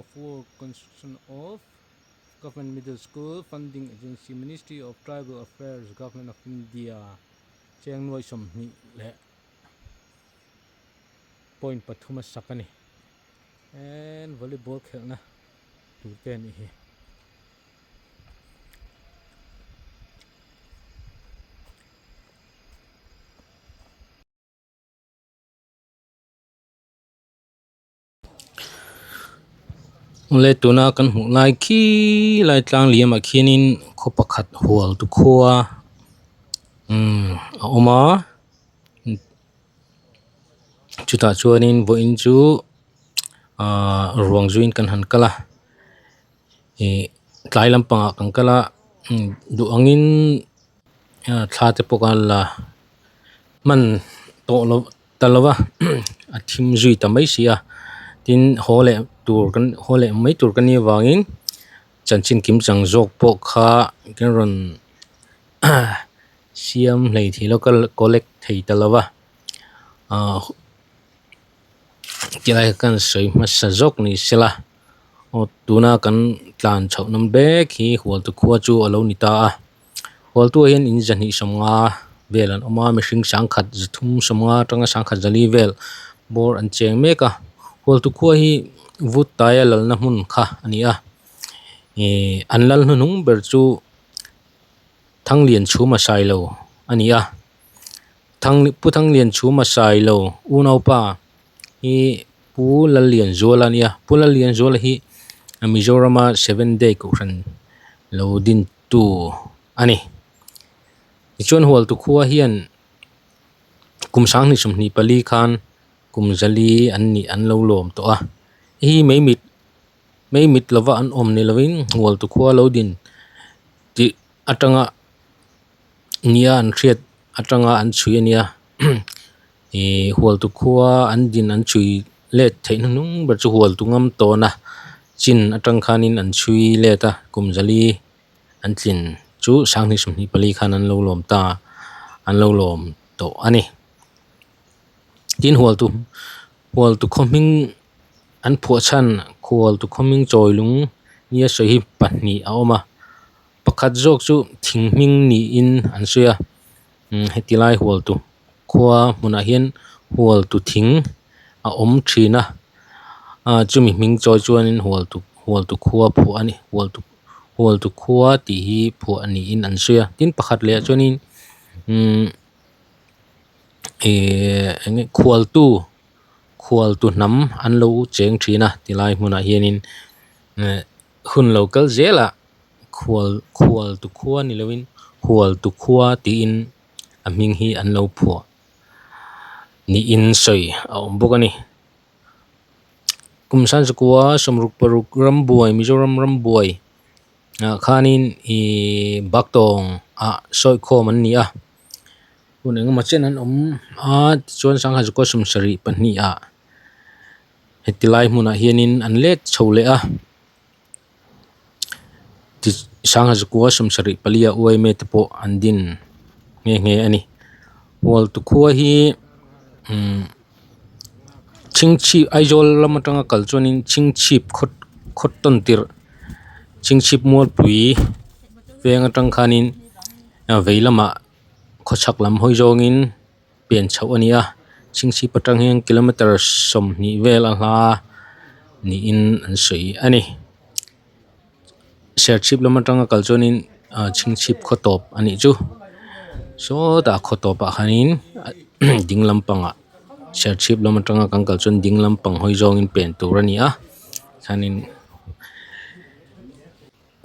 of Work, Construction of Government Middle School, Funding Agency, Ministry of Tribal Affairs, Government of India. Cheng Noi Som ni le point pathuma sakani. And volleyball khelna tu te ni hi. Le tuna kan hu lai khi lai tlang liam a khinin khopakhat hual tu khuwa oma chuta chuanin vo in chu ruang zuin kan han kala e tlai lampanga kan kala du angin thate pokala man to lo talawa athim zui tamai sia tin hole tur kan hole mai tur kan ni wangin chanchin kim chang jok po kha kan ron siam lei thi local collect thei talawa kilai kan soi masa jok ni sela o tuna kan tlan chau nam be khi hual tu khuwa chu alo ni ta hual tu hian in jan hi somnga velan oma mihring sang khat thum somnga tanga sang khat jali vel bor an cheng meka hual tu khuwa hi vut taya lal na mun kha ania anlal nung ber chu thang lian chu ma sai lo ania thang lian chu ma sai lo unau pa hi pu lal lian zola nia pu lal lian zola hi Mizorama 7 day ko ran lo din tu ani chuan hual tu khuwa hian kum sang ni sum ni pali khan kum zali an ni an lo lom to a hi mai mit lova an om ni lovin hual tu khuwa lo din ti atanga nia an thiat atanga an chui ania hual tu khuwa an din an chui le thein nung ber chu hual tu ngam to na chin atang khanin an chui le ta kum zali an tlin chu sang ni sum ni pali khan an lo lom ta an lo lom to ani tin hual tu khoming an phu chan hual tu khoming choilung nia so hi pahni a oma pakhat jok chu thingming ni in an suya hetilai hual tu khuwa muna hian hual tu thing a om thina chumi ming choi chuanin hual tu khuwa phu ani hual tu khuwa ti hi phu ani in an suya tin pakhat le chuanin khual tu nam an lo cheng thina tilai muna hianin hun local zela khual tu khuwa ni lovin hual tu khuwa ti in aming hi an lo phu ni in soi a ombokani kumsan sakwa somruk paruk rambuai Mizoram rambuai khanin baktong a soi khom an ni a uneng ma chen an chuan sang ha ko sum sari pani a hetilai muna hianin an let chole a ti sang ha ko sum sari palia uai me te po an din nge ani wal tu khuwa hi chingchi aizol lamatanga kalchonin chingchip khot ton tir chingchip mol pui venga tang khanin veilama khochak lam hoi jongin pen chho ania chingchi patang hian kilometer som ni vel a hla ni in an soi ani serchip lamatanga kalchonin chingchip khotop ani chu so da khotopa khanin ding lampanga serchip lamatanga kangkal chon ding lampang hoi jongin pen turania khanin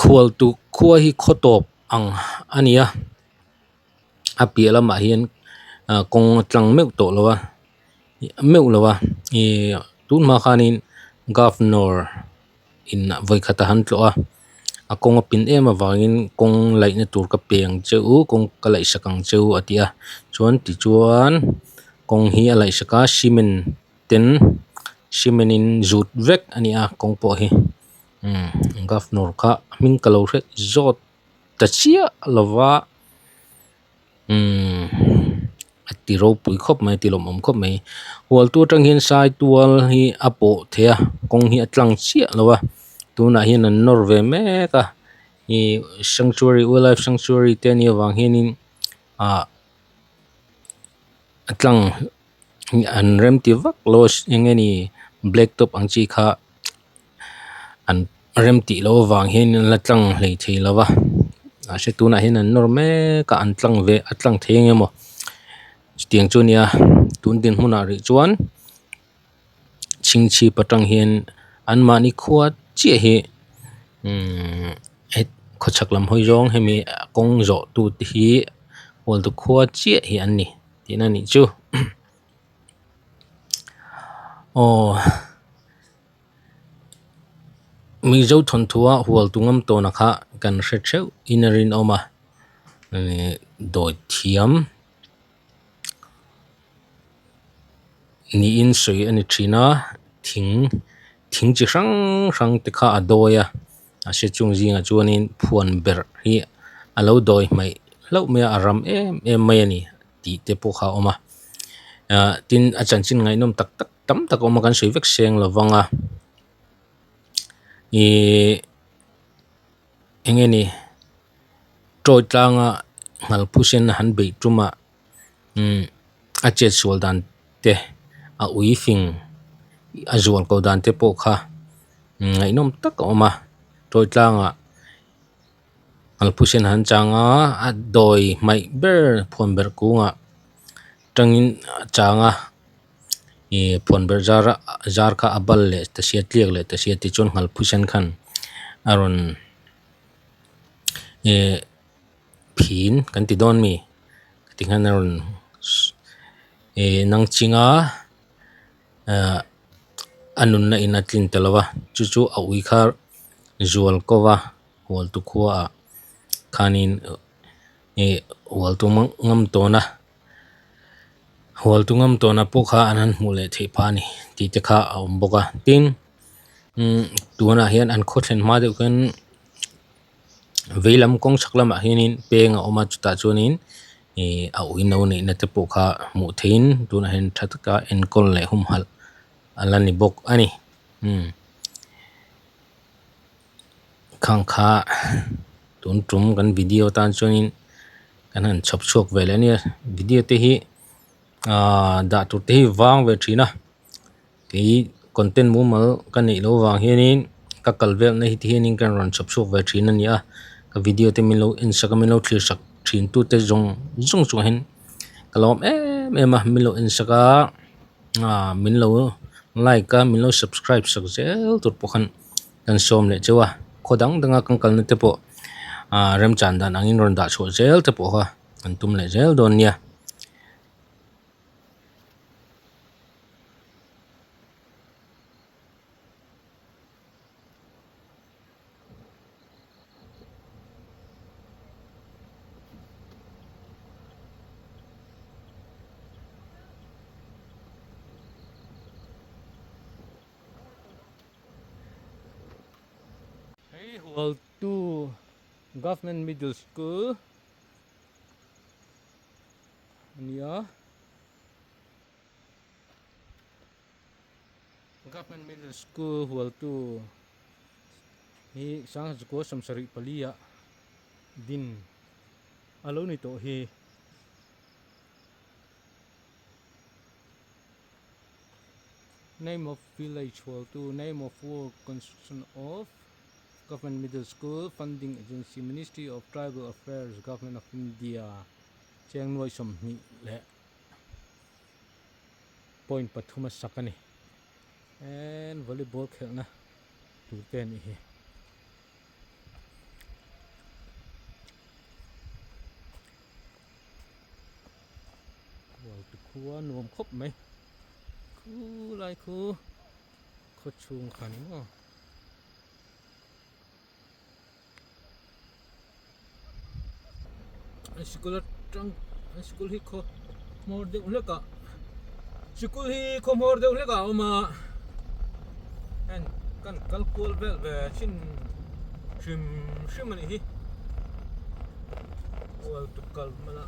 hual tu khuwa hi khotop ang ania apiala ma hian kong tlang meu to lowa tun ma khanin governor in voi khata han tloa akong pin ema wangin kong laina tur ka peng cheu kong kalai sakang cheu atia chuan ti chuan kong hi alai saka simen in zut vek ania kong po hi governor kha ming kalo re zot tachia lova ti ro pui khop mai ti lom om khop mai hual tu tang hin sai tual hi apo thea kong hi atlang chia lawa tuna hin an norve me ka hi sanctuary wildlife sanctuary te ni wang hianin atlang an rem ti vak los engeni blacktop ang chi kha an rem ti lo wang hin la tlang hlei thei lawa a se tuna hin an norme ka an tlang ve atlang theng emo tiang chunia tun din huna ri chuan chingchi patang hian an mani khuat chi hi et khochak lam hoi jong hemi kong zo tu hi wal tu khuat chi hi an ni tin ani chu mi zo thon thua hual tungam to na kha kan hre theu inarin oma doi thiam ni in soi ani thina thing chi hrang te kha adoya a se chung jinga chuanin phuan ber hi alo doi mai lo me aram em mai ani ti te po kha oma tin achan chin ngai nom tak tam tak oma kan soi vek seng lawanga engeni troi tlanga ngal phusen han be tuma a che sual dan te a uifing a zual ko dan te po kha ngai nom tak oma troi tlanga ngal phusen han changa a doi mai ber phon ber kunga tangin changa phon ber jar kha abal le ta sia tliak le ta sia ti chon ngal phusen khan aron phin kan ti don mi tingan aron nang chinga anun na in atlin talawa chu a ui kha zual kowa wal tu khuwa khanin wal tu ngam to na hual tungam to na po kha anan mule thei phani ti te kha om boka tin tuna hian an khothen ma de kan veilam kong saklam a hianin penga oma chuta chuanin a uino nei na te po kha mu thein tuna hen thatka en kol le hum hal alani bok ani khang kha tun tum kan video tan chuanin kan han chop chok vele ni video te hi da tu te wang ve thina ki content mu mal kan nei lo wang hianin ka kalvel na hi hianin kan ron chop chok ve thina nia ka video te min lo instagram min lo thlir sak thin tu te jong hen kalom ema min lo insaka min lo like ka min lo subscribe sak zel tur pokhan kan som le chewa khodang danga kan kal na te po rem chan dan angin ron da chho zel te po ha an tum le zel don nia Hual tu government middle school nia government middle school hual tu hi sang ko samsari palia din alo ni to hi name of village hual tu name of work construction of Government Middle School Funding Agency Ministry of Tribal Affairs Government of India cheng noi som ni le point pathuma sakani and volleyball khelna tu te ni hi wal tu khuwa nuam khop mai khu lai khu chung khan mo school hi kho mor de uleka school hi kho mor de uleka oma en kan kalkul vel ve chin shim ani hi wal tu kal mala